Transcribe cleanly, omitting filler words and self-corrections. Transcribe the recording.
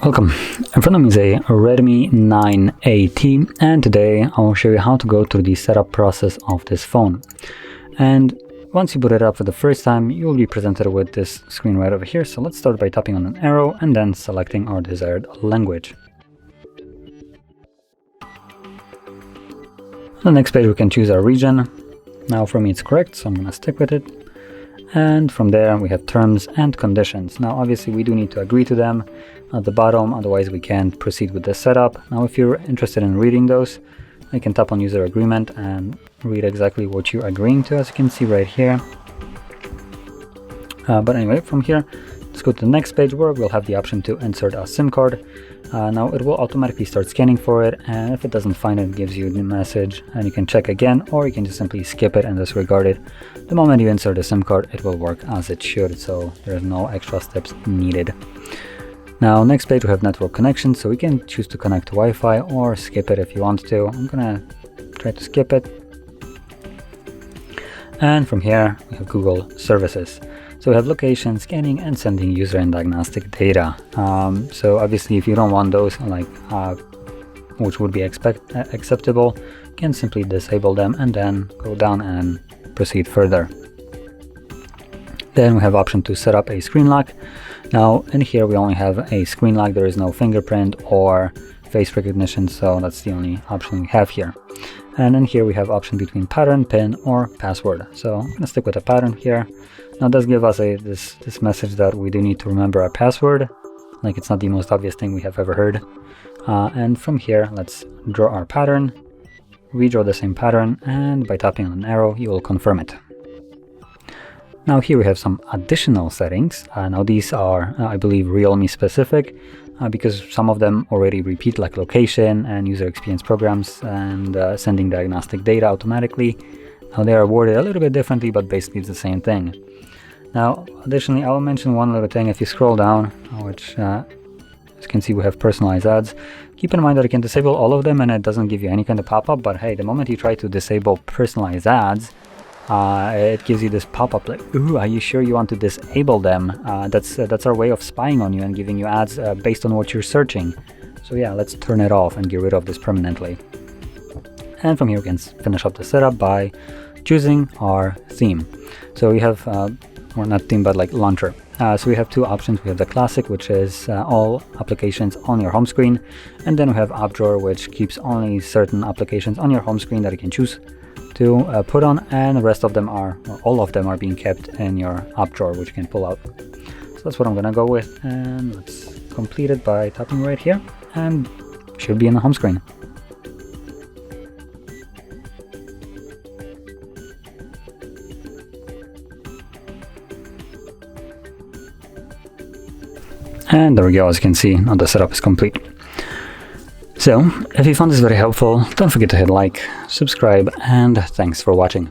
Welcome. In front of me is a Redmi 9AT, and today I will show you how to go through the setup process of this phone. And once you boot it up for the first time, you will be presented with this screen right over here. So let's start by tapping on an arrow and then selecting our desired language. On the next page we can choose our region. Now for me it's correct, so I'm going to stick with it. And from there we have terms and conditions. Now obviously we do need to agree to them at the bottom, otherwise we can't proceed with the setup. Now if you're interested in reading those, you can tap on user agreement and read exactly what you're agreeing to, as you can see right here. But anyway, from here let's go to the next page where we'll have the option to insert a SIM card. Now it will automatically start scanning for it, and if it doesn't find it, it gives you the message and you can check again, or you can just simply skip it and disregard it. The moment you insert a SIM card, it will work as it should, so there's no extra steps needed. Now next page we have network connection, so we can choose to connect to Wi-Fi or skip it if you want to. I'm gonna try to skip it. And from here we have Google services. So we have location, scanning, and sending user and diagnostic data. So obviously if you don't want those, like which would be acceptable, you can simply disable them and then go down and proceed further. Then we have option to set up a screen lock. Now in here we only have a screen lock, there is no fingerprint or face recognition, so that's the only option we have here. And in here we have option between pattern, pin, or password. So I'm gonna stick with a pattern here. Now it does give us this message that we do need to remember our password. Like, it's not the most obvious thing we have ever heard. And from here, let's draw our pattern, redraw the same pattern, and by tapping on an arrow, you will confirm it. Now here we have some additional settings. Now these are, I believe, Realme specific, because some of them already repeat, like location and user experience programs and sending diagnostic data automatically. Now they are worded a little bit differently, but basically it's the same thing. Now additionally, I will mention one little thing. If you scroll down, which as you can see we have personalized ads, keep in mind that you can disable all of them and it doesn't give you any kind of pop-up, but hey, the moment you try to disable personalized ads, it gives you this pop-up like, ooh, are you sure you want to disable them? That's our way of spying on you and giving you ads based on what you're searching. So yeah, let's turn it off and get rid of this permanently. And from here we can finish up the setup by choosing our theme. So we have, or not theme, but like launcher. So we have two options. We have the classic, which is all applications on your home screen, and then we have app drawer, which keeps only certain applications on your home screen that you can choose to put on, and the rest of them are, or all of them are being kept in your app drawer, which you can pull out. So that's what I'm gonna go with, and let's complete it by tapping right here, and should be in the home screen. And there we go, as you can see, now the setup is complete. So, if you found this very helpful, don't forget to hit like, subscribe, and thanks for watching.